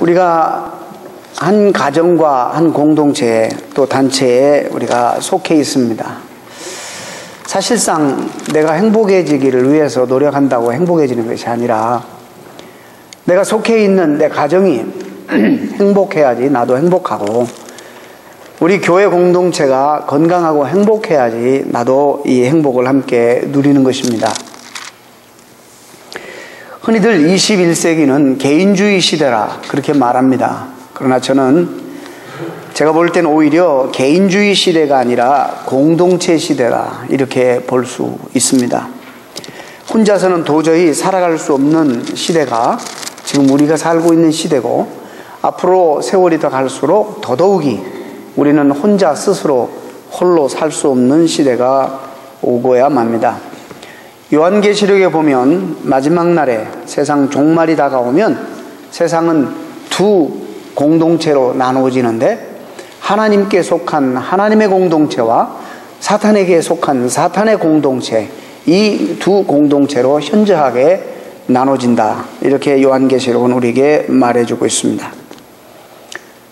우리가 한 가정과 한 공동체 또 단체에 우리가 속해 있습니다. 사실상 내가 행복해지기를 위해서 노력한다고 행복해지는 것이 아니라 내가 속해 있는 내 가정이 행복해야지 나도 행복하고, 우리 교회 공동체가 건강하고 행복해야지 나도 이 행복을 함께 누리는 것입니다. 흔히들 21세기는 개인주의 시대라 그렇게 말합니다. 그러나 제가 볼 때는 오히려 개인주의 시대가 아니라 공동체 시대라 이렇게 볼 수 있습니다. 혼자서는 도저히 살아갈 수 없는 시대가 지금 우리가 살고 있는 시대고, 앞으로 세월이 더 갈수록 더더욱이 우리는 혼자 스스로 홀로 살 수 없는 시대가 오고야 맙니다. 요한계시록에 보면 마지막 날에 세상 종말이 다가오면 세상은 두 공동체로 나누어지는데, 하나님께 속한 하나님의 공동체와 사탄에게 속한 사탄의 공동체, 이 두 공동체로 현저하게 나눠진다, 이렇게 요한계시록은 우리에게 말해주고 있습니다.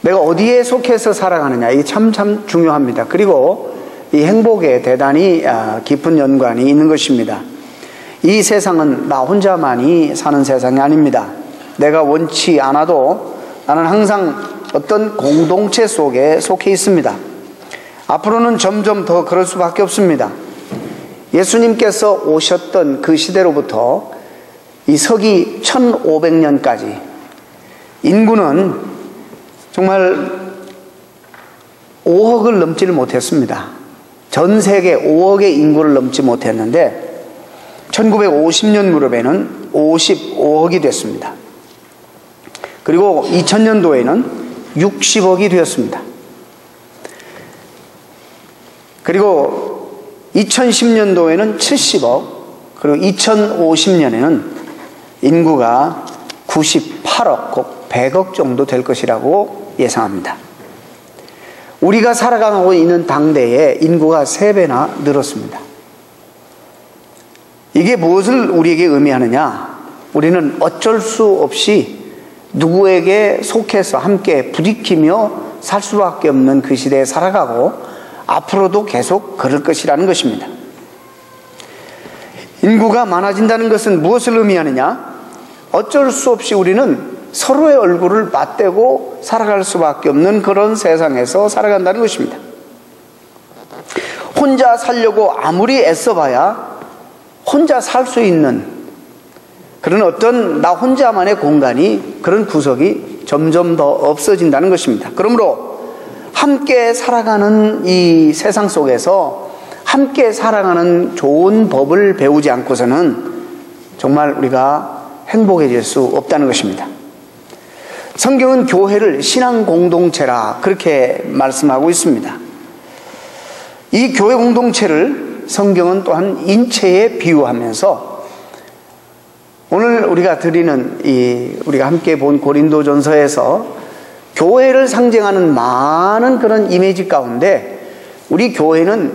내가 어디에 속해서 살아가느냐, 이게 참 중요합니다. 그리고 이 행복에 대단히 깊은 연관이 있는 것입니다. 이 세상은 나 혼자만이 사는 세상이 아닙니다. 내가 원치 않아도 나는 항상 어떤 공동체 속에 속해 있습니다. 앞으로는 점점 더 그럴 수밖에 없습니다. 예수님께서 오셨던 그 시대로부터 이 서기 1500년까지 인구는 정말 5억을 넘지를 못했습니다. 전 세계 5억의 인구를 넘지 못했는데 1950년 무렵에는 55억이 됐습니다. 그리고 2000년도에는 60억이 되었습니다. 그리고 2010년도에는 70억, 그리고 2050년에는 인구가 98억, 곧 100억 정도 될 것이라고 예상합니다. 우리가 살아가고 있는 당대에 인구가 3배나 늘었습니다. 이게 무엇을 우리에게 의미하느냐? 우리는 어쩔 수 없이 누구에게 속해서 함께 부딪히며 살 수밖에 없는 그 시대에 살아가고 앞으로도 계속 그럴 것이라는 것입니다. 인구가 많아진다는 것은 무엇을 의미하느냐? 어쩔 수 없이 우리는 서로의 얼굴을 맞대고 살아갈 수밖에 없는 그런 세상에서 살아간다는 것입니다. 혼자 살려고 아무리 애써봐야 혼자 살 수 있는 그런 어떤 나 혼자만의 공간이, 그런 구석이 점점 더 없어진다는 것입니다. 그러므로 함께 살아가는 이 세상 속에서 함께 살아가는 좋은 법을 배우지 않고서는 정말 우리가 행복해질 수 없다는 것입니다. 성경은 교회를 신앙 공동체라 그렇게 말씀하고 있습니다. 이 교회 공동체를 성경은 또한 인체에 비유하면서, 오늘 우리가 드리는 우리가 함께 본 고린도전서에서 교회를 상징하는 많은 그런 이미지 가운데 우리 교회는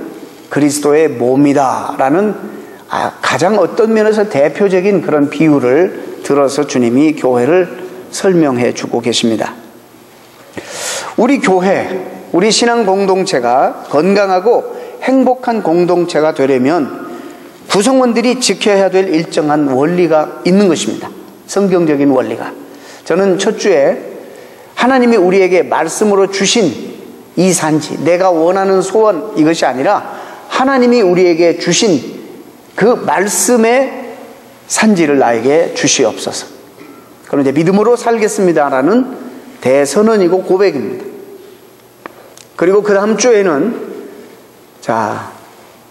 그리스도의 몸이다라는 가장 어떤 면에서 대표적인 그런 비유를 들어서 주님이 교회를 설명해 주고 계십니다. 우리 교회, 우리 신앙 공동체가 건강하고 행복한 공동체가 되려면 구성원들이 지켜야 될 일정한 원리가 있는 것입니다. 성경적인 원리가. 저는 첫 주에 하나님이 우리에게 말씀으로 주신 이 산지, 내가 원하는 소원, 이것이 아니라 하나님이 우리에게 주신 그 말씀의 산지를 나에게 주시옵소서. 그럼 이제 믿음으로 살겠습니다라는 대선언이고 고백입니다. 그리고 그 다음 주에는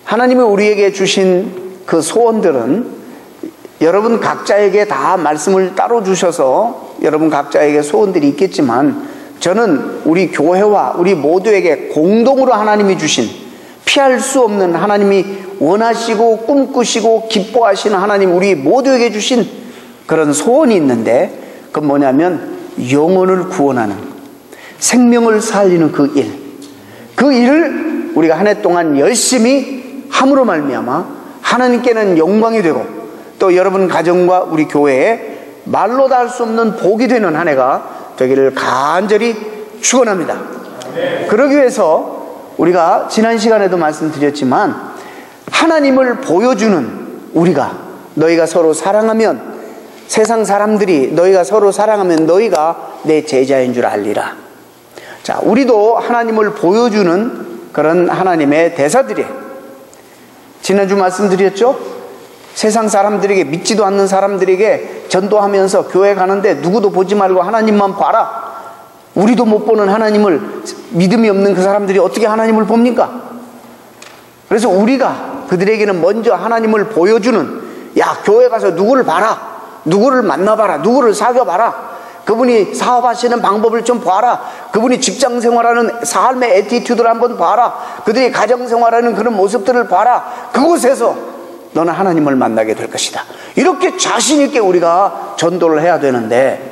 하나님이 우리에게 주신 그 소원들은 여러분 각자에게 다 말씀을 따로 주셔서 여러분 각자에게 소원들이 있겠지만, 저는 우리 교회와 우리 모두에게 공동으로 하나님이 주신, 피할 수 없는, 하나님이 원하시고 꿈꾸시고 기뻐하시는 하나님 우리 모두에게 주신 그런 소원이 있는데, 그건 뭐냐면 영혼을 구원하는, 생명을 살리는 그 일, 그 일을 우리가 한 해 동안 열심히 함으로 말미암아 하나님께는 영광이 되고 또 여러분 가정과 우리 교회에 말로 다 할 수 없는 복이 되는 한 해가 되기를 간절히 축원합니다. 그러기 위해서 우리가 지난 시간에도 말씀드렸지만 하나님을 보여주는 우리가, 너희가 서로 사랑하면, 세상 사람들이 너희가 서로 사랑하면 너희가 내 제자인 줄 알리라. 자, 우리도 하나님을 보여주는 그런 하나님의 대사들이에요. 지난주 말씀드렸죠? 세상 사람들에게, 믿지도 않는 사람들에게 전도하면서 교회 가는데 누구도 보지 말고 하나님만 봐라. 우리도 못 보는 하나님을, 믿음이 없는 그 사람들이 어떻게 하나님을 봅니까? 그래서 우리가 그들에게는 먼저 하나님을 보여주는, 야, 교회 가서 누구를 봐라, 누구를 만나봐라, 누구를 사귀어봐라, 그분이 사업하시는 방법을 좀 봐라, 그분이 직장 생활하는 삶의 애티튜드를 한번 봐라, 그들이 가정 생활하는 그런 모습들을 봐라. 그곳에서 너는 하나님을 만나게 될 것이다. 이렇게 자신 있게 우리가 전도를 해야 되는데,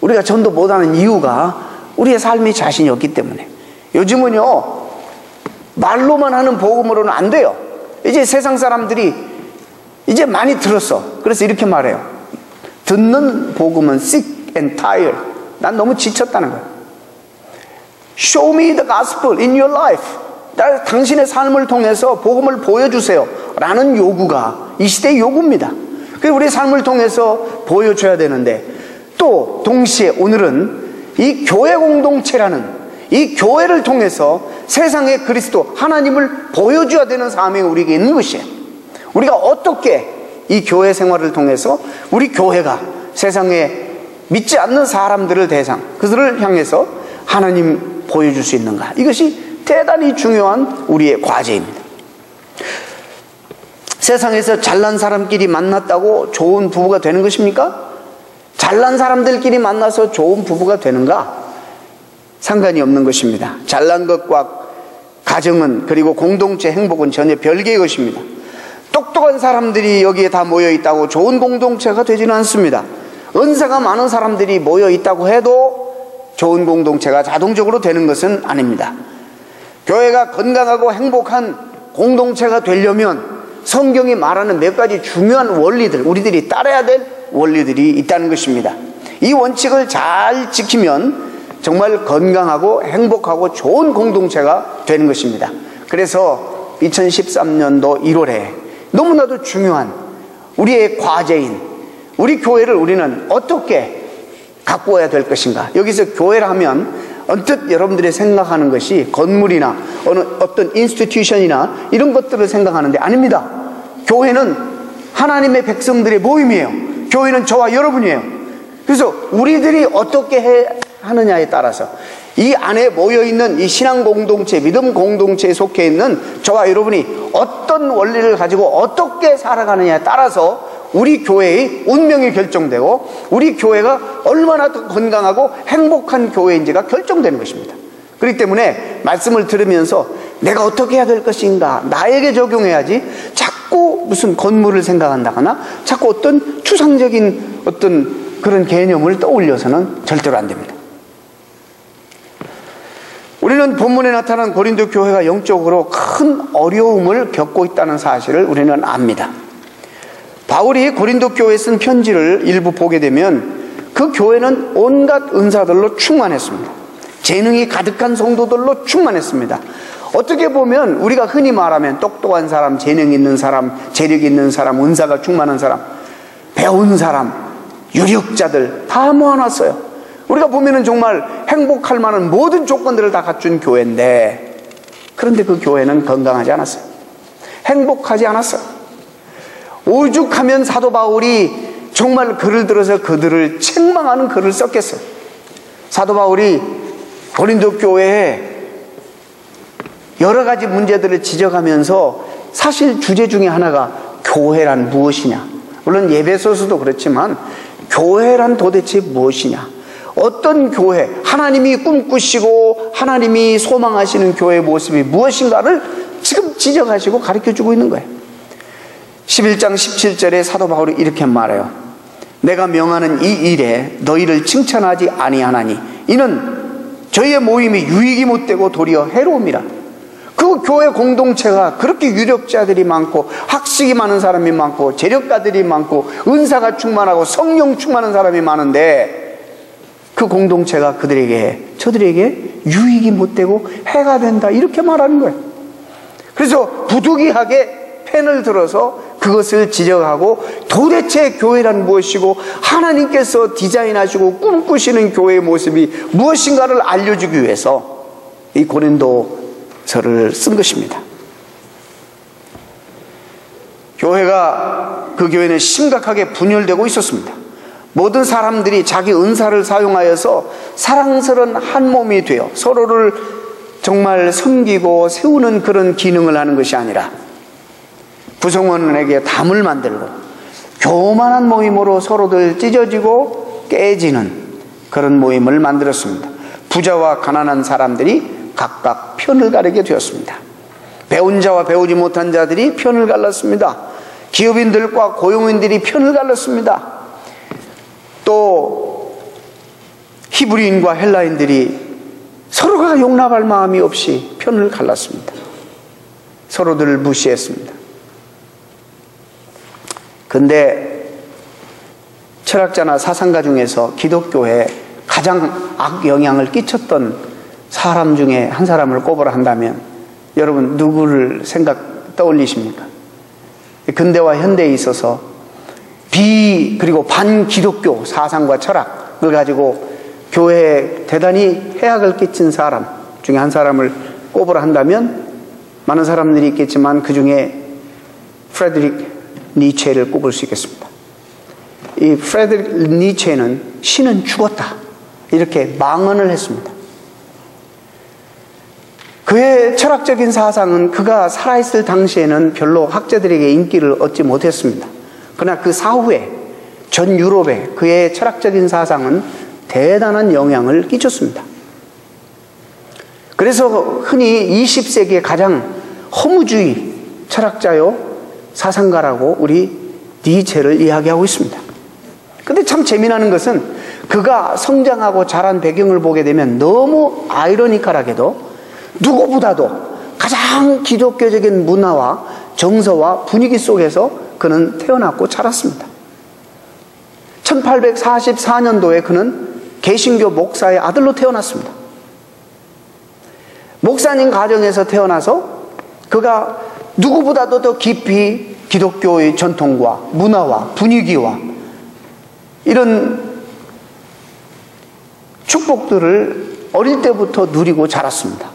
우리가 전도 못하는 이유가 우리의 삶이 자신이 없기 때문에. 요즘은요, 말로만 하는 복음으로는 안 돼요. 이제 세상 사람들이 이제 많이 들었어. 그래서 이렇게 말해요. 듣는 복음은 sick and tired. 난 너무 지쳤다는 거예요. Show me the gospel in your life. 당신의 삶을 통해서 복음을 보여주세요 라는 요구가 이 시대의 요구입니다. 그래서 우리의 삶을 통해서 보여줘야 되는데, 또 동시에 오늘은 이 교회 공동체라는 이 교회를 통해서 세상에 그리스도 하나님을 보여줘야 되는 사명이 우리에게 있는 것이에요. 우리가 어떻게 이 교회 생활을 통해서 우리 교회가 세상에 믿지 않는 사람들을 대상, 그들을 향해서 하나님 보여줄 수 있는가, 이것이 대단히 중요한 우리의 과제입니다. 세상에서 잘난 사람끼리 만났다고 좋은 부부가 되는 것입니까? 잘난 사람들끼리 만나서 좋은 부부가 되는가? 상관이 없는 것입니다. 잘난 것과 가정은, 그리고 공동체 행복은 전혀 별개의 것입니다. 똑똑한 사람들이 여기에 다 모여 있다고 좋은 공동체가 되지는 않습니다. 은사가 많은 사람들이 모여 있다고 해도 좋은 공동체가 자동적으로 되는 것은 아닙니다. 교회가 건강하고 행복한 공동체가 되려면 성경이 말하는 몇 가지 중요한 원리들, 우리들이 따라야 될 원리들이 있다는 것입니다. 이 원칙을 잘 지키면 정말 건강하고 행복하고 좋은 공동체가 되는 것입니다. 그래서 2013년도 1월에 너무나도 중요한 우리의 과제인 우리 교회를 우리는 어떻게 가꾸어야 될 것인가. 여기서 교회를 하면 언뜻 여러분들이 생각하는 것이 건물이나 어떤 인스티튜션이나 이런 것들을 생각하는데 아닙니다. 교회는 하나님의 백성들의 모임이에요. 교회는 저와 여러분이에요. 그래서 우리들이 어떻게 하느냐에 따라서 이 안에 모여있는 이 신앙 공동체, 믿음 공동체에 속해 있는 저와 여러분이 어떤 원리를 가지고 어떻게 살아가느냐에 따라서 우리 교회의 운명이 결정되고 우리 교회가 얼마나 더 건강하고 행복한 교회인지가 결정되는 것입니다. 그렇기 때문에 말씀을 들으면서 내가 어떻게 해야 될 것인가, 나에게 적용해야지 자꾸 무슨 건물을 생각한다거나 자꾸 어떤 추상적인 어떤 그런 개념을 떠올려서는 절대로 안 됩니다. 우리는 본문에 나타난 고린도 교회가 영적으로 큰 어려움을 겪고 있다는 사실을 우리는 압니다. 바울이 고린도 교회에 쓴 편지를 일부 보게 되면 그 교회는 온갖 은사들로 충만했습니다. 재능이 가득한 성도들로 충만했습니다. 어떻게 보면 우리가 흔히 말하면 똑똑한 사람, 재능 있는 사람, 재력 있는 사람, 은사가 충만한 사람, 배운 사람, 유력자들 다 모아놨어요. 우리가 보면은 정말 행복할 만한 모든 조건들을 다 갖춘 교회인데, 그런데 그 교회는 건강하지 않았어요. 행복하지 않았어요. 오죽하면 사도 바울이 정말 글을 들어서 그들을 책망하는 글을 썼겠어요. 사도 바울이 고린도 교회에 여러 가지 문제들을 지적하면서 사실 주제 중에 하나가 교회란 무엇이냐. 물론 예배소서도 그렇지만 교회란 도대체 무엇이냐. 어떤 교회, 하나님이 꿈꾸시고 하나님이 소망하시는 교회의 모습이 무엇인가를 지금 지적하시고 가르쳐주고 있는 거예요. 11장 17절에 사도 바울이 이렇게 말해요. 내가 명하는 이 일에 너희를 칭찬하지 아니하나니 이는 저희의 모임이 유익이 못되고 도리어 해로움이라. 그 교회 공동체가 그렇게 유력자들이 많고 학식이 많은 사람이 많고 재력가들이 많고 은사가 충만하고 성령 충만한 사람이 많은데 그 공동체가 저들에게 유익이 못되고 해가 된다, 이렇게 말하는 거예요. 그래서 부득이하게 펜을 들어서 그것을 지적하고, 도대체 교회란 무엇이고 하나님께서 디자인하시고 꿈꾸시는 교회의 모습이 무엇인가를 알려주기 위해서 이 고린도서를 쓴 것입니다. 그 교회는 심각하게 분열되고 있었습니다. 모든 사람들이 자기 은사를 사용하여서 사랑스러운 한 몸이 되어 서로를 정말 섬기고 세우는 그런 기능을 하는 것이 아니라, 구성원에게 담을 만들고 교만한 모임으로 서로들 찢어지고 깨지는 그런 모임을 만들었습니다. 부자와 가난한 사람들이 각각 편을 가르게 되었습니다. 배운 자와 배우지 못한 자들이 편을 갈랐습니다. 기업인들과 고용인들이 편을 갈랐습니다. 또 히브리인과 헬라인들이 서로가 용납할 마음이 없이 편을 갈랐습니다. 서로들을 무시했습니다. 근데 철학자나 사상가 중에서 기독교에 가장 악영향을 끼쳤던 사람 중에 한 사람을 꼽으라 한다면 여러분 누구를 떠올리십니까? 근대와 현대에 있어서 그리고 반기독교 사상과 철학을 가지고 교회에 대단히 해악을 끼친 사람 중에 한 사람을 꼽으라 한다면 많은 사람들이 있겠지만 그 중에 프레드릭 니체를 꼽을 수 있겠습니다. 이 프레드릭 니체는 신은 죽었다, 이렇게 망언을 했습니다. 그의 철학적인 사상은 그가 살아있을 당시에는 별로 학자들에게 인기를 얻지 못했습니다. 그러나 그 사후에 전 유럽에 그의 철학적인 사상은 대단한 영향을 끼쳤습니다. 그래서 흔히 20세기의 가장 허무주의 철학자요 사상가라고 우리 니체를 이야기하고 있습니다. 근데 참 재미나는 것은 그가 성장하고 자란 배경을 보게 되면 너무 아이러니컬하게도 누구보다도 가장 기독교적인 문화와 정서와 분위기 속에서 그는 태어났고 자랐습니다. 1844년도에 그는 개신교 목사의 아들로 태어났습니다. 목사님 가정에서 태어나서 그가 누구보다도 더 깊이 기독교의 전통과 문화와 분위기와 이런 축복들을 어릴 때부터 누리고 자랐습니다.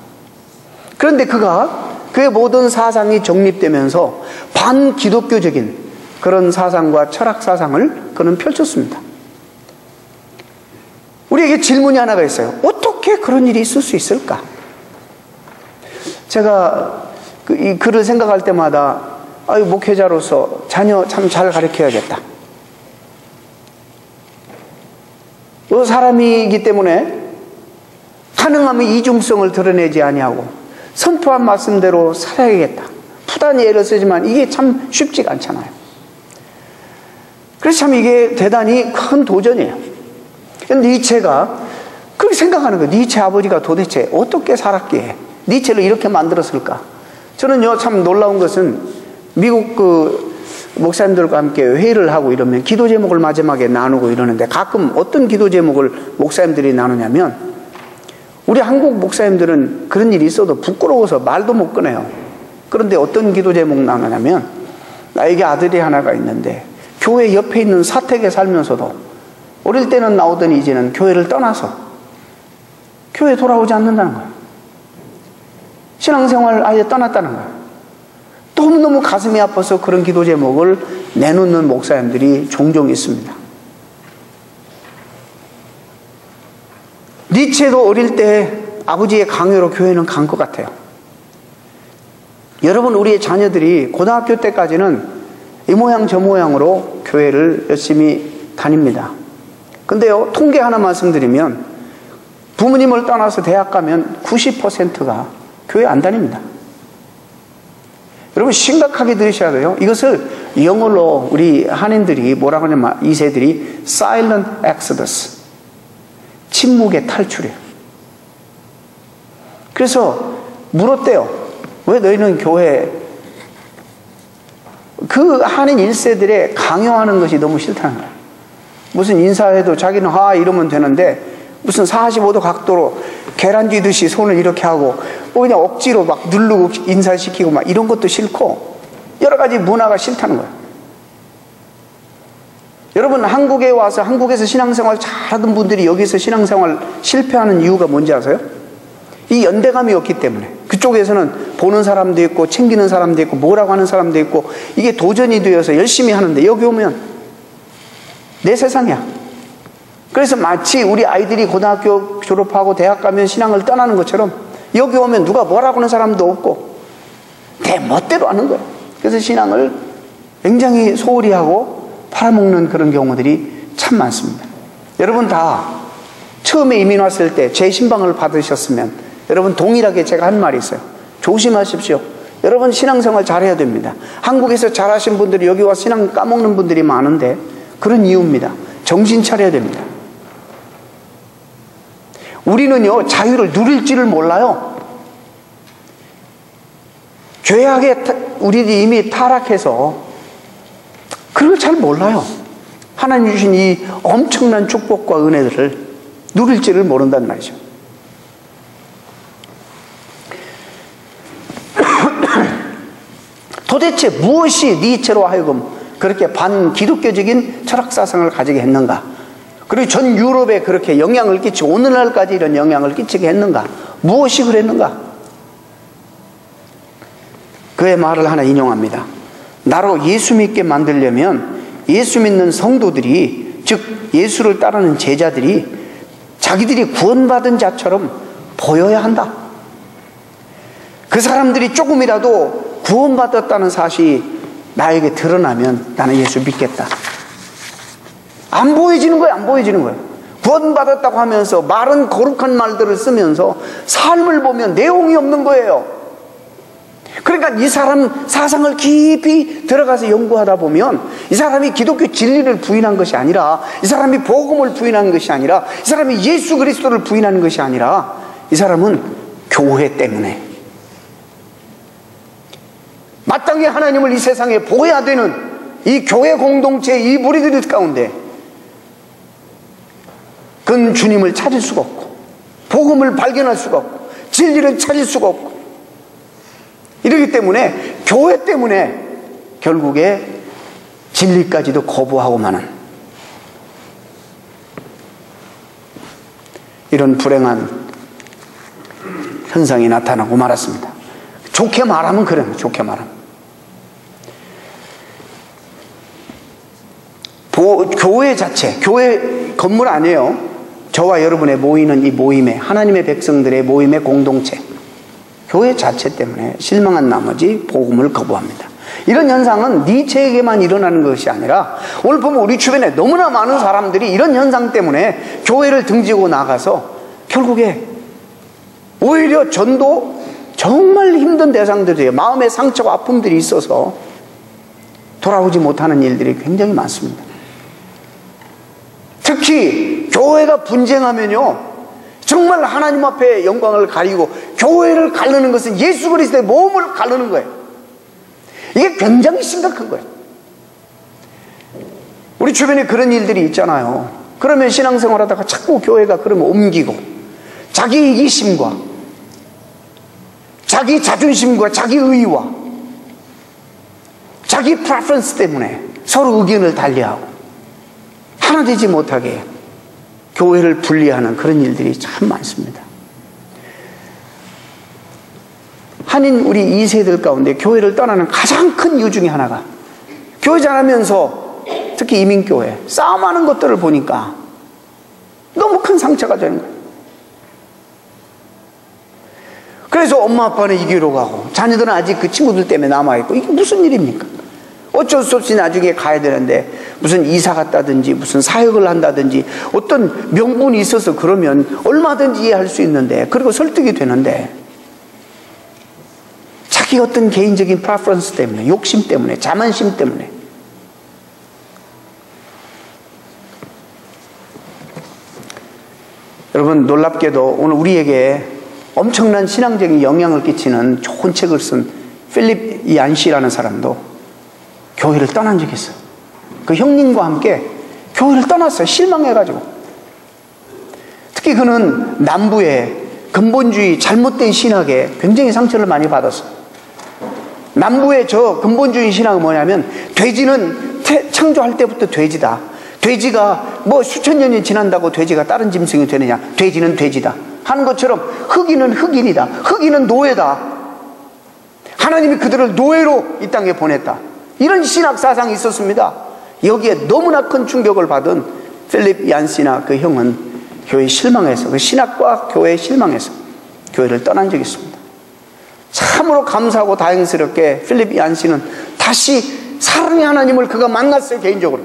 그런데 그의 모든 사상이 정립되면서 반기독교적인 그런 사상과 철학 사상을 그는 펼쳤습니다. 우리에게 질문이 하나가 있어요. 어떻게 그런 일이 있을 수 있을까? 제가 이 글을 생각할 때마다 목회자로서 자녀 참 잘 가르쳐야겠다. 사람이기 때문에 가능하면 이중성을 드러내지 아니하고 선포한 말씀대로 살아야겠다. 부단히 애를 쓰지만 이게 참 쉽지가 않잖아요. 그래서 참 이게 대단히 큰 도전이에요. 니체가 그렇게 생각하는 거예요. 니체 아버지가 도대체 어떻게 살았기에 니체를 이렇게 만들었을까? 저는요 참 놀라운 것은 미국 목사님들과 함께 회의를 하고 이러면 기도 제목을 마지막에 나누고 이러는데 가끔 어떤 기도 제목을 목사님들이 나누냐면 우리 한국 목사님들은 그런 일이 있어도 부끄러워서 말도 못 꺼내요. 그런데 어떤 기도 제목 나누냐면 나에게 아들이 하나가 있는데 교회 옆에 있는 사택에 살면서도 어릴 때는 나오더니 이제는 교회를 떠나서 교회에 돌아오지 않는다는 거예요. 신앙생활을 아예 떠났다는 거예요. 너무너무 가슴이 아파서 그런 기도 제목을 내놓는 목사님들이 종종 있습니다. 니체도 어릴 때 아버지의 강요로 교회는 간 것 같아요. 여러분 우리의 자녀들이 고등학교 때까지는 이 모양 저 모양으로 교회를 열심히 다닙니다. 근데요 통계 하나 말씀드리면 부모님을 떠나서 대학 가면 90%가 교회 안 다닙니다. 여러분 심각하게 들으셔야 돼요. 이것을 영어로 우리 한인들이 뭐라고 하냐면 2세들이 silent exodus, 침묵의 탈출이에요. 그래서 물었대요. 왜 너희는 교회 그 한인 1세들의 강요하는 것이 너무 싫다는 거예요. 무슨 인사해도 자기는 이러면 되는데 무슨 45도 각도로 계란 쥐듯이 손을 이렇게 하고 그냥 억지로 막 누르고 인사시키고 막 이런 것도 싫고 여러 가지 문화가 싫다는 거예요. 여러분, 한국에 와서 한국에서 신앙생활 잘하던 분들이 여기서 신앙생활 실패하는 이유가 뭔지 아세요? 이 연대감이 없기 때문에. 그쪽에서는 보는 사람도 있고 챙기는 사람도 있고 뭐라고 하는 사람도 있고 이게 도전이 되어서 열심히 하는데 여기 오면 내 세상이야. 그래서 마치 우리 아이들이 고등학교 졸업하고 대학 가면 신앙을 떠나는 것처럼 여기 오면 누가 뭐라고 하는 사람도 없고 내 멋대로 하는 거예요. 그래서 신앙을 굉장히 소홀히 하고 팔아먹는 그런 경우들이 참 많습니다. 여러분 다 처음에 이민 왔을 때 제 신방을 받으셨으면 여러분 동일하게 제가 한 말이 있어요. 조심하십시오. 여러분 신앙생활 잘해야 됩니다. 한국에서 잘하신 분들이 여기 와서 신앙 까먹는 분들이 많은데 그런 이유입니다. 정신 차려야 됩니다. 우리는요 자유를 누릴지를 몰라요. 죄악에 우리들이 이미 타락해서 그런 걸 잘 몰라요. 하나님 주신 이 엄청난 축복과 은혜들을 누릴지를 모른단 말이죠. 도대체 무엇이 니체로 하여금 그렇게 반기독교적인 철학사상을 가지게 했는가? 그리고 전 유럽에 그렇게 영향을 끼치고 오늘날까지 이런 영향을 끼치게 했는가? 무엇이 그랬는가? 그의 말을 하나 인용합니다. 나로 예수 믿게 만들려면 예수 믿는 성도들이, 즉 예수를 따르는 제자들이 자기들이 구원받은 자처럼 보여야 한다. 그 사람들이 조금이라도 구원받았다는 사실이 나에게 드러나면 나는 예수 믿겠다. 안 보여지는 거예요. 안 보여지는 거예요. 구원받았다고 하면서 말은 거룩한 말들을 쓰면서 삶을 보면 내용이 없는 거예요. 그러니까 이 사람 사상을 깊이 들어가서 연구하다 보면 이 사람이 기독교 진리를 부인한 것이 아니라, 이 사람이 복음을 부인한 것이 아니라, 이 사람이 예수 그리스도를 부인하는 것이 아니라, 이 사람은 교회 때문에 마땅히 하나님을 이 세상에 보여야 되는 이 교회 공동체, 이 무리들 가운데 그건 주님을 찾을 수가 없고 복음을 발견할 수가 없고 진리를 찾을 수가 없고, 이러기 때문에 교회 때문에 결국에 진리까지도 거부하고 마는 이런 불행한 현상이 나타나고 말았습니다. 좋게 말하면 그래요. 좋게 말하면 교회 자체, 교회 건물 아니에요. 저와 여러분의 모이는 이 모임에, 하나님의 백성들의 모임의 공동체, 교회 자체 때문에 실망한 나머지 복음을 거부합니다. 이런 현상은 니체에게만 일어나는 것이 아니라 오늘 보면 우리 주변에 너무나 많은 사람들이 이런 현상 때문에 교회를 등지고 나가서 결국에 오히려 전도 정말 힘든 대상들이에요. 마음의 상처와 아픔들이 있어서 돌아오지 못하는 일들이 굉장히 많습니다. 특히 교회가 분쟁하면요, 정말 하나님 앞에 영광을 가리고 교회를 가르는 것은 예수 그리스도의 몸을 가르는 거예요. 이게 굉장히 심각한 거예요. 우리 주변에 그런 일들이 있잖아요. 그러면 신앙생활 하다가 자꾸 교회가 그러면 옮기고 자기 이기심과 자기 자존심과 자기 의와 자기 프레퍼런스 때문에 서로 의견을 달리하고 하나 되지 못하게 교회를 분리하는 그런 일들이 참 많습니다. 한인 우리 2세들 가운데 교회를 떠나는 가장 큰 이유 중에 하나가, 교회 잘하면서 특히 이민교회 싸움하는 것들을 보니까 너무 큰 상처가 되는 거예요. 그래서 엄마 아빠는 이기로 가고 자녀들은 아직 그 친구들 때문에 남아있고, 이게 무슨 일입니까? 어쩔 수 없이 나중에 가야 되는데 무슨 이사 갔다든지 무슨 사역을 한다든지 어떤 명분이 있어서 그러면 얼마든지 이해할 수 있는데, 그리고 설득이 되는데 자기 어떤 개인적인 프레퍼런스 때문에, 욕심 때문에, 자만심 때문에 여러분, 놀랍게도 오늘 우리에게 엄청난 신앙적인 영향을 끼치는 좋은 책을 쓴 필립 얀시라는 사람도 교회를 떠난 적이 있어요. 그 형님과 함께 교회를 떠났어요. 실망해가지고. 특히 그는 남부의 근본주의 잘못된 신학에 굉장히 상처를 많이 받았어요. 남부의 저 근본주의 신학은 뭐냐면 돼지는 창조할 때부터 돼지다. 돼지가 뭐 수천 년이 지난다고 돼지가 다른 짐승이 되느냐. 돼지는 돼지다 하는 것처럼 흑인은 흑인이다. 흑인은 노예다. 하나님이 그들을 노예로 이 땅에 보냈다. 이런 신학 사상이 있었습니다. 여기에 너무나 큰 충격을 받은 필립 얀시나 그 형은 교회에 실망해서, 그 신학과 교회에 실망해서 교회를 떠난 적이 있습니다. 참으로 감사하고 다행스럽게 필립 얀시는 다시 사랑의 하나님을 그가 만났어요. 개인적으로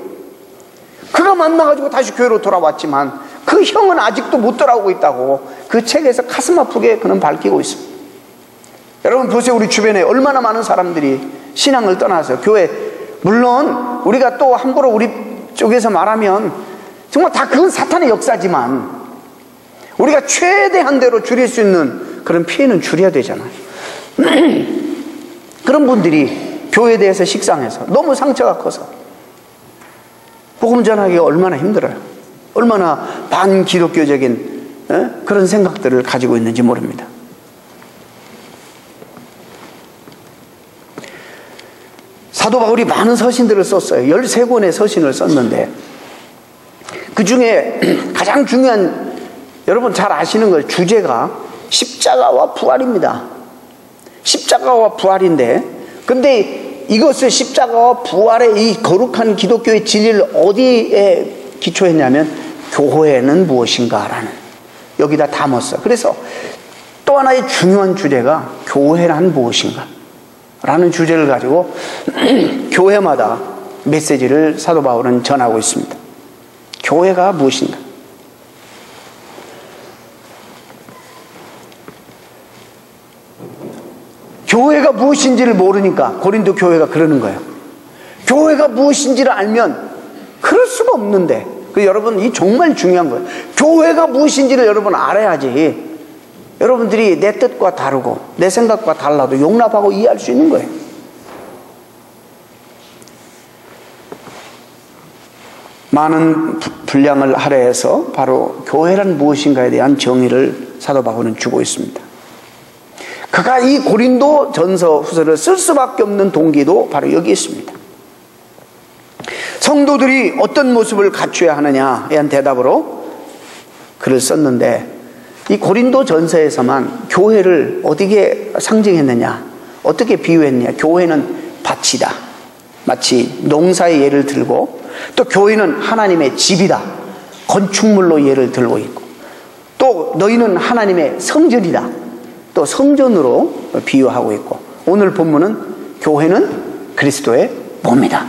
그가 만나가지고 다시 교회로 돌아왔지만 그 형은 아직도 못 돌아오고 있다고 그 책에서 가슴 아프게 그는 밝히고 있습니다. 여러분 보세요. 우리 주변에 얼마나 많은 사람들이 신앙을 떠나서 교회, 물론 우리가 또 함부로 우리 쪽에서 말하면 정말 다 그건 사탄의 역사지만 우리가 최대한 대로 줄일 수 있는 그런 피해는 줄여야 되잖아요. 그런 분들이 교회에 대해서 식상해서 너무 상처가 커서 복음 전하기가 얼마나 힘들어요. 얼마나 반기독교적인 그런 생각들을 가지고 있는지 모릅니다. 사도 바울이 많은 서신들을 썼어요. 13권의 서신을 썼는데 그 중에 가장 중요한, 여러분 잘 아시는 걸, 주제가 십자가와 부활입니다. 십자가와 부활인데, 근데 이것을 십자가와 부활의 이 거룩한 기독교의 진리를 어디에 기초했냐면 교회는 무엇인가라는, 여기다 담았어요. 그래서 또 하나의 중요한 주제가 교회란 무엇인가 라는 주제를 가지고 교회마다 메시지를 사도 바울은 전하고 있습니다. 교회가 무엇인가? 교회가 무엇인지를 모르니까 고린도 교회가 그러는 거예요. 교회가 무엇인지를 알면 그럴 수가 없는데, 여러분 이 정말 중요한 거예요. 교회가 무엇인지를 여러분 알아야지 여러분들이 내 뜻과 다르고 내 생각과 달라도 용납하고 이해할 수 있는 거예요. 많은 분량을 할애해서 바로 교회란 무엇인가에 대한 정의를 사도 바울은 주고 있습니다. 그가 이 고린도 전서 후서를 쓸 수밖에 없는 동기도 바로 여기 있습니다. 성도들이 어떤 모습을 갖춰야 하느냐에 대한 대답으로 글을 썼는데, 이 고린도 전서에서만 교회를 어떻게 상징했느냐, 어떻게 비유했느냐. 교회는 밭이다. 마치 농사의 예를 들고, 또 교회는 하나님의 집이다. 건축물로 예를 들고 있고, 또 너희는 하나님의 성전이다. 또 성전으로 비유하고 있고, 오늘 본문은 교회는 그리스도의 몸이다.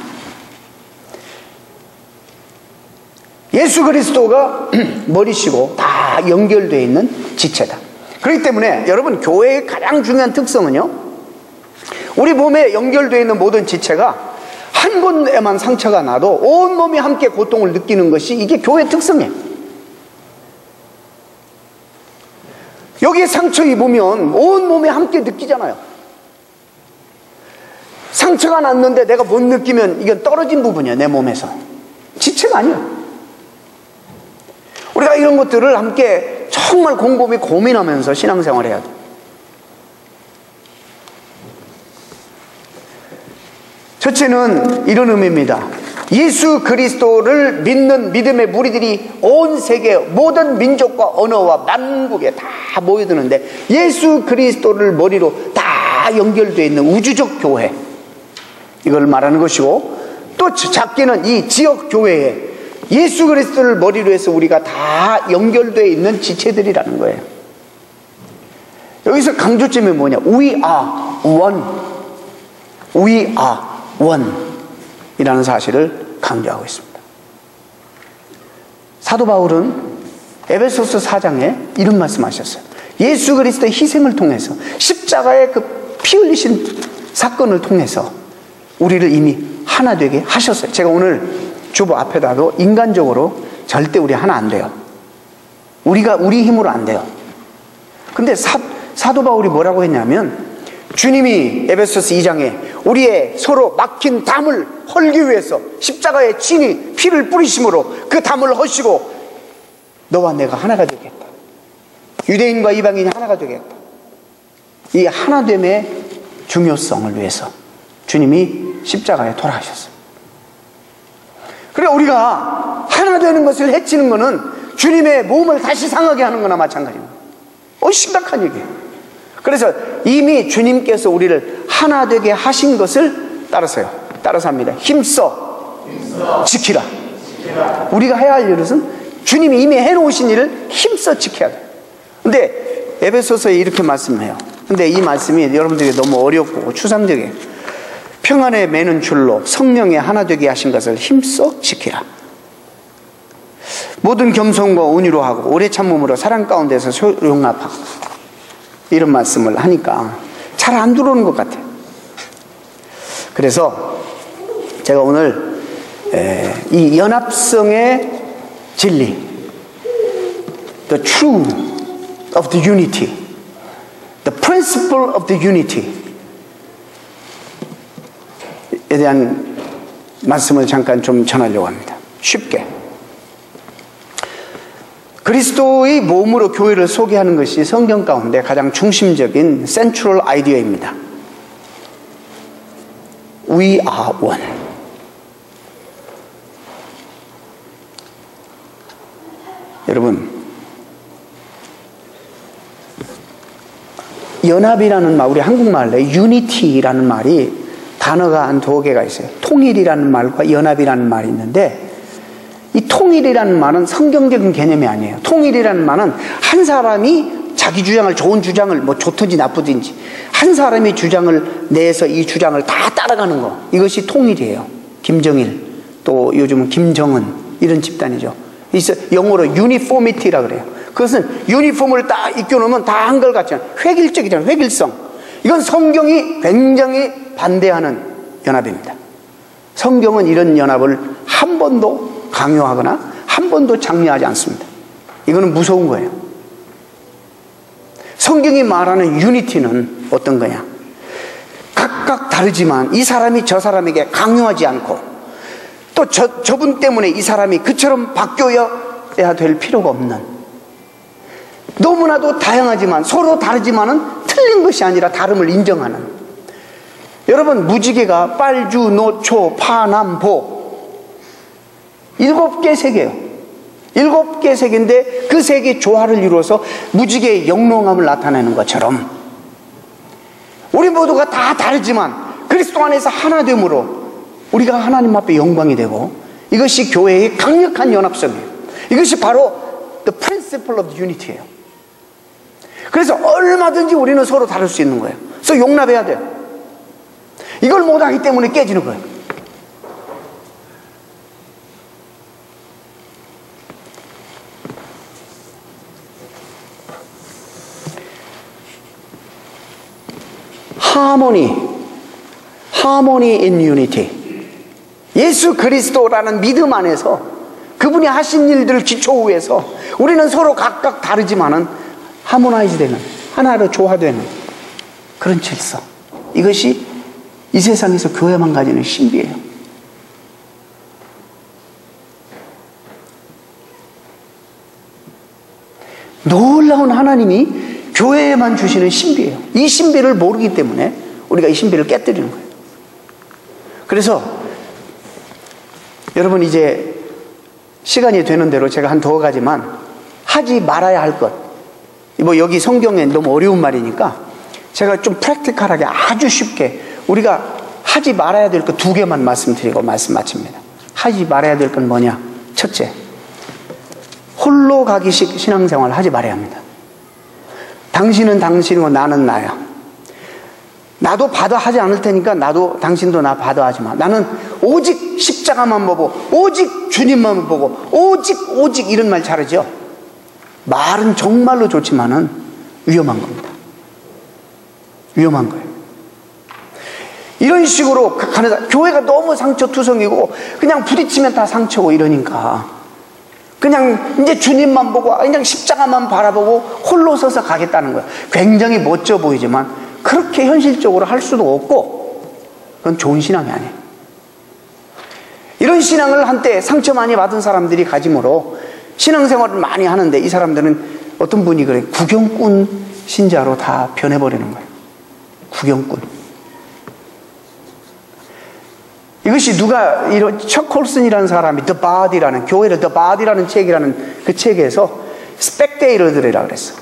예수 그리스도가 머리시고 다 연결되어 있는 지체다. 그렇기 때문에 여러분, 교회의 가장 중요한 특성은요, 우리 몸에 연결되어 있는 모든 지체가 한 곳에만 상처가 나도 온 몸이 함께 고통을 느끼는 것이 이게 교회의 특성이에요. 여기에 상처 입으면 온 몸이 함께 느끼잖아요. 상처가 났는데 내가 못 느끼면 이건 떨어진 부분이에요. 내 몸에서 지체가 아니에요. 우리가 이런 것들을 함께 정말 곰곰이 고민하면서 신앙생활을 해야 돼요. 첫째는 이런 의미입니다. 예수 그리스도를 믿는 믿음의 무리들이 온 세계 모든 민족과 언어와 만국에 다 모여드는데, 예수 그리스도를 머리로 다 연결되어 있는 우주적 교회, 이걸 말하는 것이고, 또 작게는 이 지역 교회에 예수 그리스도를 머리로 해서 우리가 다 연결되어 있는 지체들이라는 거예요. 여기서 강조점이 뭐냐? We are one. We are one 이라는 사실을 강조하고 있습니다. 사도 바울은 에베소서 4장에 이런 말씀하셨어요. 예수 그리스도의 희생을 통해서, 십자가의 그 피 흘리신 사건을 통해서 우리를 이미 하나 되게 하셨어요. 제가 오늘 주보 앞에다도 인간적으로 절대 우리 하나 안 돼요. 우리가 우리 힘으로 안 돼요. 근데 사도 바울이 뭐라고 했냐면, 주님이 에베소서 2장에 우리의 서로 막힌 담을 헐기 위해서 십자가에 친히 피를 뿌리심으로 그 담을 허시고 너와 내가 하나가 되겠다. 유대인과 이방인이 하나가 되겠다. 이 하나됨의 중요성을 위해서 주님이 십자가에 돌아가셨어요. 그래 우리가 하나 되는 것을 해치는 것은 주님의 몸을 다시 상하게 하는 거나 마찬가지입니다. 심각한 얘기예요. 그래서 이미 주님께서 우리를 하나 되게 하신 것을 따라서 합니다. 힘써 지키라. 우리가 해야 할 일은 주님이 이미 해놓으신 일을 힘써 지켜야 돼요. 근데 에베소서에 이렇게 말씀해요. 근데 이 말씀이 여러분들에게 너무 어렵고 추상적이에요. 평안에 매는 줄로 성령에 하나 되게 하신 것을 힘써 지키라. 모든 겸손과 온유로 하고 오래 참음으로 사랑 가운데서 용납하고. 이런 말씀을 하니까 잘 안 들어오는 것 같아요. 그래서 제가 오늘 이 연합성의 진리, the truth of the unity, the principle of the unity 에 대한 말씀을 잠깐 좀 전하려고 합니다. 쉽게. 그리스도의 몸으로 교회를 소개하는 것이 성경 가운데 가장 중심적인 센트럴 아이디어입니다. We are one. 여러분, 연합이라는 말, 우리 한국말에 유니티라는 말이 단어가 한 두 개가 있어요. 통일이라는 말과 연합이라는 말이 있는데, 이 통일이라는 말은 성경적인 개념이 아니에요. 통일이라는 말은 한 사람이 자기 주장을, 좋은 주장을, 뭐 좋든지 나쁘든지 한 사람이 주장을 내서 이 주장을 다 따라가는 거, 이것이 통일이에요. 김정일, 또 요즘은 김정은, 이런 집단이죠. 영어로 uniformity라 그래요. 그것은 유니폼을 딱 입혀놓으면 다 한결같잖아요. 획일적이잖아요. 획일성. 이건 성경이 굉장히 반대하는 연합입니다. 성경은 이런 연합을 한 번도 강요하거나 한 번도 장려하지 않습니다. 이거는 무서운 거예요. 성경이 말하는 유니티는 어떤 거냐? 각각 다르지만 이 사람이 저 사람에게 강요하지 않고, 또 저분 때문에 이 사람이 그처럼 바뀌어야 될 필요가 없는, 너무나도 다양하지만 서로 다르지만은 틀린 것이 아니라 다름을 인정하는. 여러분, 무지개가 빨주, 노초, 파, 남, 보 7개 세계예요. 7개 세계인데 그 세계 조화를 이루어서 무지개의 영롱함을 나타내는 것처럼 우리 모두가 다 다르지만 그리스도 안에서 하나됨으로 우리가 하나님 앞에 영광이 되고, 이것이 교회의 강력한 연합성이에요. 이것이 바로 the principle of unity예요. 그래서 얼마든지 우리는 서로 다를 수 있는 거예요. 그래서 용납해야 돼요. 이걸 못하기 때문에 깨지는 거예요. harmony in unity. 예수 그리스도라는 믿음 안에서 그분이 하신 일들을 기초 위에서 우리는 서로 각각 다르지만은 하모나이즈 되는, 하나로 조화되는 그런 질서. 이것이 이 세상에서 교회만 가지는 신비예요. 놀라운 하나님이 교회에만 주시는 신비예요. 이 신비를 모르기 때문에 우리가 이 신비를 깨뜨리는 거예요. 그래서 여러분, 이제 시간이 되는 대로 제가 한 2가지만 하지 말아야 할 것, 뭐 여기 성경에 너무 어려운 말이니까 제가 좀 프랙티컬하게 아주 쉽게 우리가 하지 말아야 될 것 2개만 말씀드리고 말씀 마칩니다. 하지 말아야 될 건 뭐냐? 첫째, 홀로 가기식 신앙생활을 하지 말아야 합니다. 당신은 당신이고 나는 나야. 나도 받아하지 않을 테니까 나도, 당신도 나 받아하지 마. 나는 오직 십자가만 보고 오직 주님만 보고 오직 이런 말 잘하죠. 말은 정말로 좋지만은 위험한 겁니다. 위험한 거예요. 이런 식으로 교회가 너무 상처투성이고 그냥 부딪히면 다 상처고 이러니까 그냥 이제 주님만 보고 그냥 십자가만 바라보고 홀로 서서 가겠다는 거예요. 굉장히 멋져 보이지만 그렇게 현실적으로 할 수도 없고 그건 좋은 신앙이 아니에요. 이런 신앙을 한때 상처 많이 받은 사람들이 가짐으로 신앙생활을 많이 하는데 이 사람들은 어떤 분이 그래, 구경꾼 신자로 다 변해버리는 거예요. 구경꾼. 이것이 누가, 이런 척 콜슨이라는 사람이 The Body라는, 교회를 The Body라는 책이라는 그 책에서 스펙테이터들이라고 그랬어.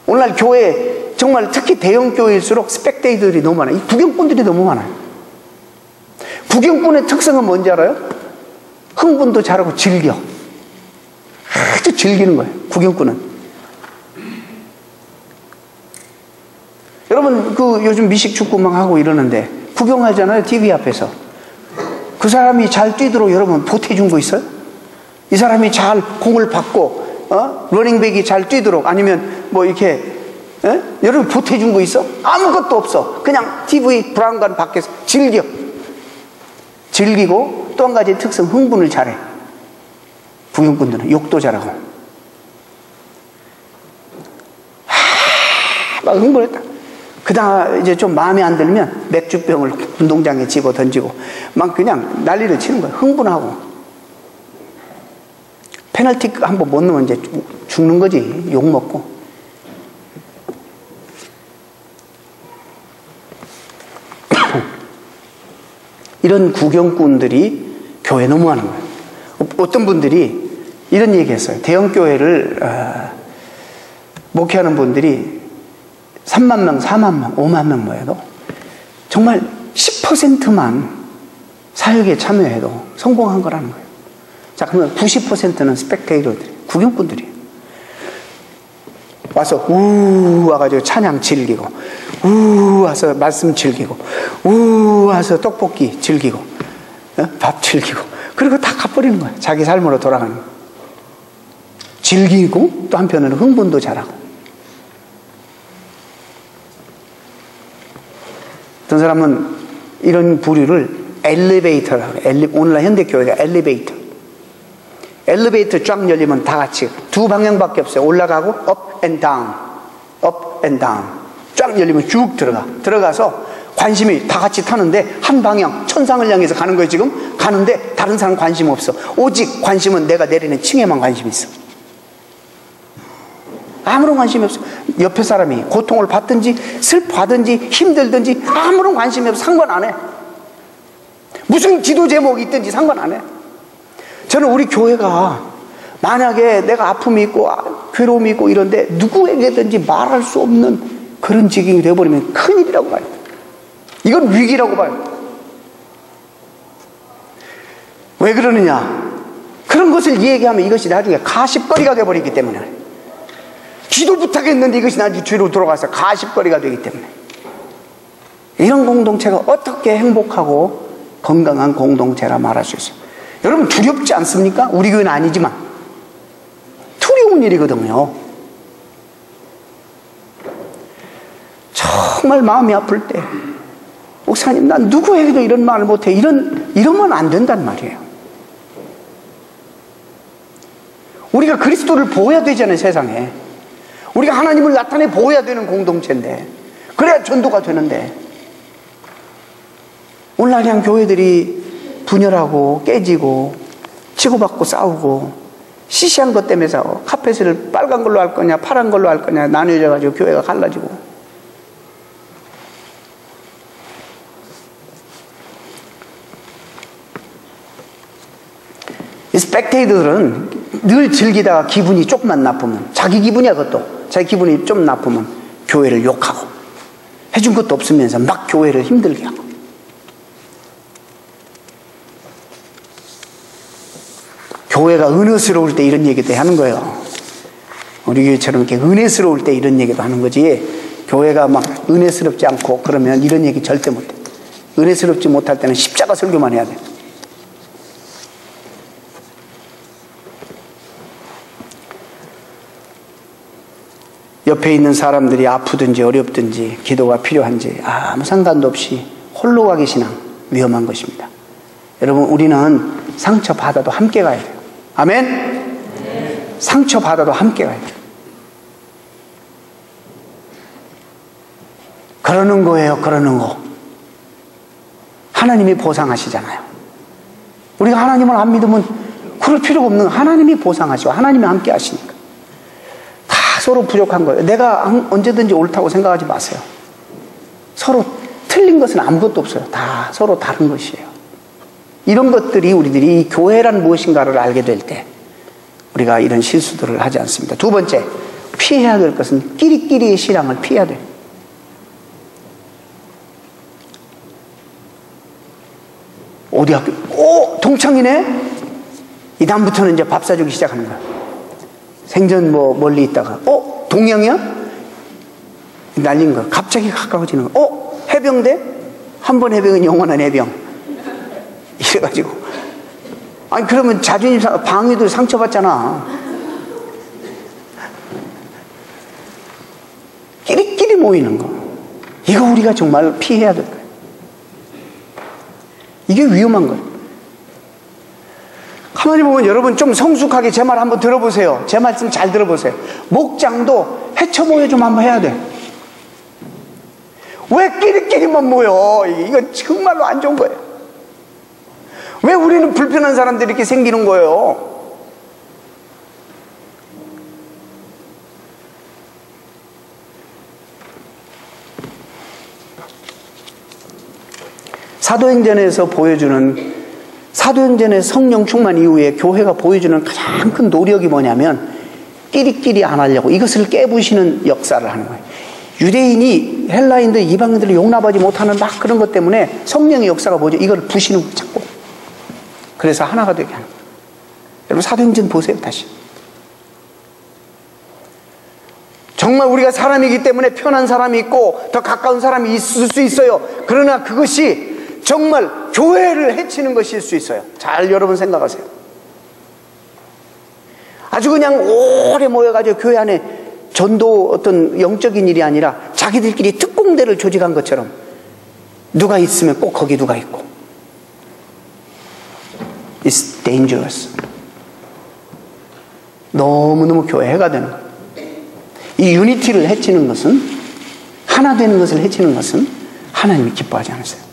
오늘날 교회, 정말 특히 대형 교회일수록 스펙테이터들이 너무 많아요. 이 구경꾼들이 너무 많아요. 구경꾼의 특성은 뭔지 알아요? 흥분도 잘하고 즐겨. 아주 즐기는 거예요, 구경꾼은. 여러분, 요즘 미식축구 막 하고 이러는데, 구경하잖아요, TV 앞에서. 그 사람이 잘 뛰도록 여러분 보태준 거 있어요? 이 사람이 잘 공을 받고, 러닝백이 잘 뛰도록, 아니면 뭐 이렇게, 여러분 보태준 거 있어? 아무것도 없어. 그냥 TV 브라운관 밖에서 즐겨. 즐기고, 또 한 가지 특성, 흥분을 잘해. 구경꾼들은 욕도 잘하고. 막 흥분했다. 그다가 이제 좀 마음에 안 들면 맥주병을 운동장에 집어 던지고 막 그냥 난리를 치는 거예요. 흥분하고. 페널티 한번 못 넣으면 이제 죽는 거지. 욕 먹고. 이런 구경꾼들이 교회 너무 하는 거예요. 어떤 분들이 이런 얘기 했어요. 대형 교회를 목회하는 분들이 3만 명, 4만 명, 5만 명 모여도 정말 10%만 사역에 참여해도 성공한 거라는 거예요. 자, 그러면 90%는 스펙테이터들이, 구경꾼들이에요. 와서 우 와가지고 찬양 즐기고, 우 와서 말씀 즐기고, 우 와서 떡볶이 즐기고, 밥 즐기고, 그리고 다 갚버리는 거예요. 자기 삶으로 돌아가는 거예요. 즐기고 또 한편으로는 흥분도 잘하고. 어떤 사람은 이런 부류를 엘리베이터라고 해요. 오늘날 현대교회가 엘리베이터 쫙 열리면 다 같이 두 방향밖에 없어요. 올라가고 up and down, up and down. 쫙 열리면 쭉 들어가서 관심이 다 같이 타는데 한 방향, 천상을 향해서 가는 거예요. 지금 가는데 다른 사람 관심 없어. 오직 관심은 내가 내리는 층에만 관심이 있어. 아무런 관심이 없어. 옆에 사람이 고통을 받든지 슬퍼하든지 힘들든지 아무런 관심이 없어. 상관 안 해. 무슨 기도 제목이 있든지 상관 안 해. 저는 우리 교회가 만약에 내가 아픔이 있고 괴로움이 있고 이런데 누구에게든지 말할 수 없는 그런 지경이 되어버리면 큰일이라고 봐요. 이건 위기라고 봐요. 왜 그러느냐? 그런 것을 얘기하면 이것이 나중에 가십거리가 되어버리기 때문에. 기도 부탁했는데 이것이 나중에 뒤로 돌아가서 가십거리가 되기 때문에. 이런 공동체가 어떻게 행복하고 건강한 공동체라 말할 수 있어요? 여러분 두렵지 않습니까? 우리 교회는 아니지만 두려운 일이거든요. 정말 마음이 아플 때 목사님 난 누구에게도 이런 말을 못해. 이러면 안 된단 말이에요. 우리가 그리스도를 보여야 되잖아요. 세상에 우리가 하나님을 나타내 보여야 되는 공동체인데 그래야 전도가 되는데 오늘날 그냥 교회들이 분열하고 깨지고 치고받고 싸우고 시시한 것 때문에 싸워. 카펫을 빨간 걸로 할 거냐 파란 걸로 할 거냐 나뉘어져가지고 교회가 갈라지고. 이 스펙테이터들은 늘 즐기다가 기분이 조금만 나쁘면 자기 기분이야. 그것도 자기 기분이 좀 나쁘면 교회를 욕하고 해준 것도 없으면서 막 교회를 힘들게 하고. 교회가 은혜스러울 때 이런 얘기도 하는 거예요. 우리 교회처럼 이렇게 은혜스러울 때 이런 얘기도 하는 거지. 교회가 막 은혜스럽지 않고 그러면 이런 얘기 절대 못해. 은혜스럽지 못할 때는 십자가 설교만 해야 돼. 옆에 있는 사람들이 아프든지 어렵든지 기도가 필요한지 아무 상관도 없이 홀로 가기 신앙 위험한 것입니다. 여러분 우리는 상처받아도 함께 가야 돼요. 아멘? 상처받아도 함께 가야 돼요. 그러는 거예요. 그러는 거. 하나님이 보상하시잖아요. 우리가 하나님을 안 믿으면 그럴 필요가 없는, 하나님이 보상하시고 하나님이 함께 하시니까 다 서로 부족한 거예요. 내가 언제든지 옳다고 생각하지 마세요. 서로 틀린 것은 아무것도 없어요. 다 서로 다른 것이에요. 이런 것들이 우리들이 이 교회란 무엇인가를 알게 될 때 우리가 이런 실수들을 하지 않습니다. 두 번째, 피해야 될 것은 끼리끼리의 신앙을 피해야 돼요. 어디 학교? 오, 동창이네? 이 다음부터는 이제 밥 사주기 시작하는 거야. 생전 뭐 멀리 있다가 동양이야? 날린 거야. 갑자기 가까워지는 거야. 해병대? 한 번 해병은 영원한 해병. 이래가지고 아니 그러면 자존심 방위도 상처받잖아. 끼리끼리 모이는 거, 이거 우리가 정말 피해야 될 거예요. 이게 위험한 거예요. 가만히 보면 여러분 좀 성숙하게 제 말 한번 들어보세요. 제 말씀 잘 들어보세요. 목장도 해쳐 모여 좀 한번 해야 돼. 왜 끼리끼리만 모여? 이거 정말로 안 좋은 거예요. 왜 우리는 불편한 사람들이 이렇게 생기는 거예요? 사도행전의 성령 충만 이후에 교회가 보여주는 가장 큰 노력이 뭐냐면 끼리끼리 안 하려고 이것을 깨부시는 역사를 하는 거예요. 유대인이 헬라인들 이방인들을 용납하지 못하는 막 그런 것 때문에 성령의 역사가 뭐죠? 이걸 부시는 거예요. 자꾸. 그래서 하나가 되게 하는 거예요. 여러분 사도행전 보세요. 다시. 정말 우리가 사람이기 때문에 편한 사람이 있고 더 가까운 사람이 있을 수 있어요. 그러나 그것이 정말 교회를 해치는 것일 수 있어요. 잘 여러분 생각하세요. 아주 그냥 오래 모여가지고 교회 안에 전도 어떤 영적인 일이 아니라 자기들끼리 특공대를 조직한 것처럼 누가 있으면 꼭 거기 누가 있고. It's dangerous. 너무너무 교회가 되는 거예요. 이 유니티를 해치는 것은, 하나 되는 것을 해치는 것은 하나님이 기뻐하지 않으세요.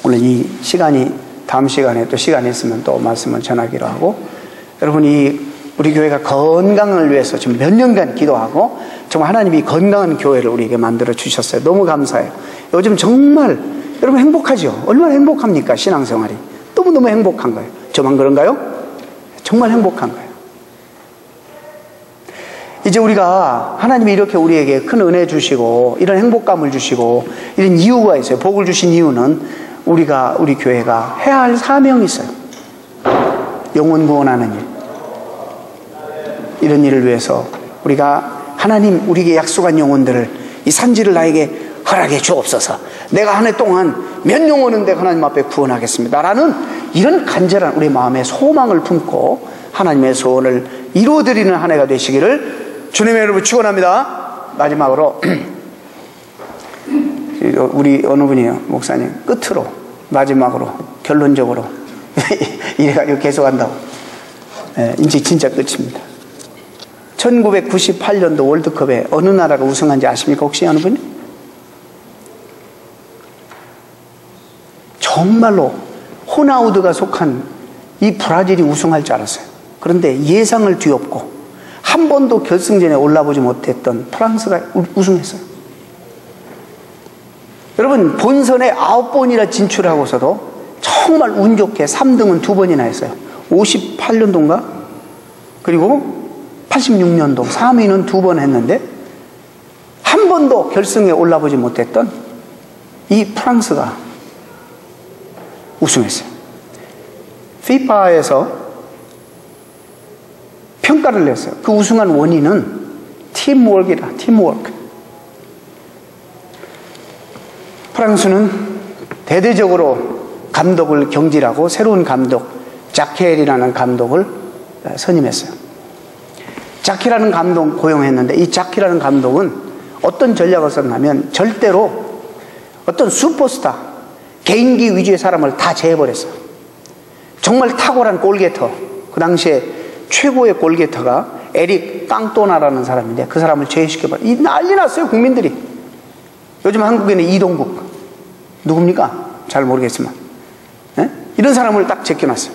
물론 이 시간이 다음 시간에 또 시간이 있으면 또 말씀을 전하기로 하고, 여러분이 우리 교회가 건강을 위해서 지금 몇 년간 기도하고 정말 하나님이 건강한 교회를 우리에게 만들어 주셨어요. 너무 감사해요. 요즘 정말 여러분 행복하죠? 얼마나 행복합니까? 신앙생활이 너무너무 행복한 거예요. 저만 그런가요? 정말 행복한 거예요. 이제 우리가 하나님이 이렇게 우리에게 큰 은혜 주시고 이런 행복감을 주시고 이런 이유가 있어요. 복을 주신 이유는 우리 교회가 해야 할 사명이 있어요. 영혼 구원하는 일, 이런 일을 위해서 우리가 하나님 우리에게 약속한 영혼들을, 이 산지를 나에게 허락해 주옵소서. 내가 한 해 동안 몇 영혼은 내가 하나님 앞에 구원하겠습니다 라는 이런 간절한 우리 마음의 소망을 품고 하나님의 소원을 이루어드리는 한 해가 되시기를 주님의 이름으로 축원합니다. 마지막으로 우리 어느 분이요, 목사님, 끝으로 마지막으로 결론적으로 이래가지고 계속한다고. 이제 진짜 끝입니다. 1998년도 월드컵에 어느 나라가 우승한지 아십니까? 혹시 어느 분이? 정말로 호나우드가 속한 이 브라질이 우승할 줄 알았어요. 그런데 예상을 뒤엎고 한 번도 결승전에 올라보지 못했던 프랑스가 우승했어요. 여러분 본선에 9번이나 진출하고서도 정말 운 좋게 3등은 2번이나 했어요. 58년도인가? 그리고 86년도 3위는 2번 했는데 한 번도 결승에 올라보지 못했던 이 프랑스가 우승했어요. FIFA에서 평가를 냈어요. 그 우승한 원인은 팀워크이다. 팀워크. 프랑스는 대대적으로 감독을 경질하고 새로운 감독, 자켈이라는 감독을 선임했어요. 자키라는 감독 고용했는데 이 자키라는 감독은 어떤 전략을 썼냐면 절대로 어떤 슈퍼스타, 개인기 위주의 사람을 다 제해버렸어요. 정말 탁월한 골게터, 그 당시에 최고의 골게터가 에릭 깡토나라는 사람인데 그 사람을 제외시켜버려. 이 난리 났어요, 국민들이. 요즘 한국에는 이동국, 누굽니까? 잘 모르겠지만 이런 사람을 딱 제껴놨어요.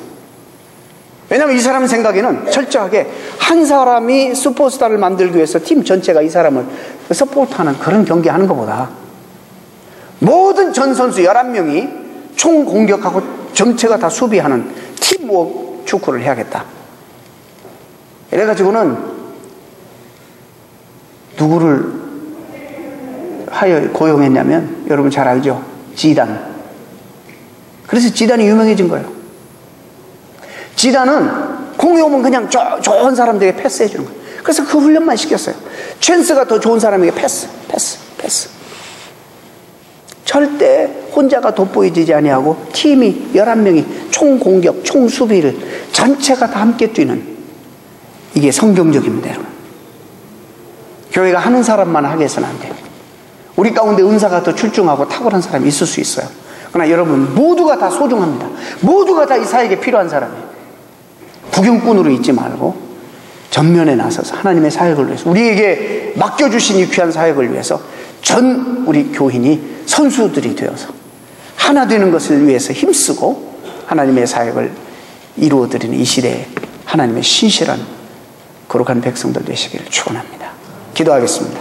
왜냐하면 이 사람 생각에는 철저하게 한 사람이 슈퍼스타를 만들기 위해서 팀 전체가 이 사람을 서포트하는 그런 경기하는 것보다 모든 전 선수 11명이 총 공격하고 전체가 다 수비하는 팀워크 축구를 해야겠다. 이래가지고는 누구를 하여 고용했냐면 여러분 잘 알죠? 지단. 그래서 지단이 유명해진 거예요. 지단은 공이 오면 그냥 좋은 사람들에게 패스해 주는 거예요. 그래서 그 훈련만 시켰어요. 찬스가 더 좋은 사람에게 패스. 절대 혼자가 돋보이지 아니하고 팀이 11명이 총 공격, 총 수비를 전체가 다 함께 뛰는, 이게 성경적입니다, 여러분. 교회가 하는 사람만 하게 해서는 안 돼요. 우리 가운데 은사가 더 출중하고 탁월한 사람이 있을 수 있어요. 그러나 여러분 모두가 다 소중합니다. 모두가 다 이 사회에 필요한 사람이에요. 구경꾼으로 있지 말고 전면에 나서서 하나님의 사역을 위해서, 우리에게 맡겨주신 이 귀한 사역을 위해서 전 우리 교인이 선수들이 되어서 하나 되는 것을 위해서 힘쓰고 하나님의 사역을 이루어드리는 이 시대에 하나님의 신실한 거룩한 백성들 되시기를 축원합니다. 기도하겠습니다.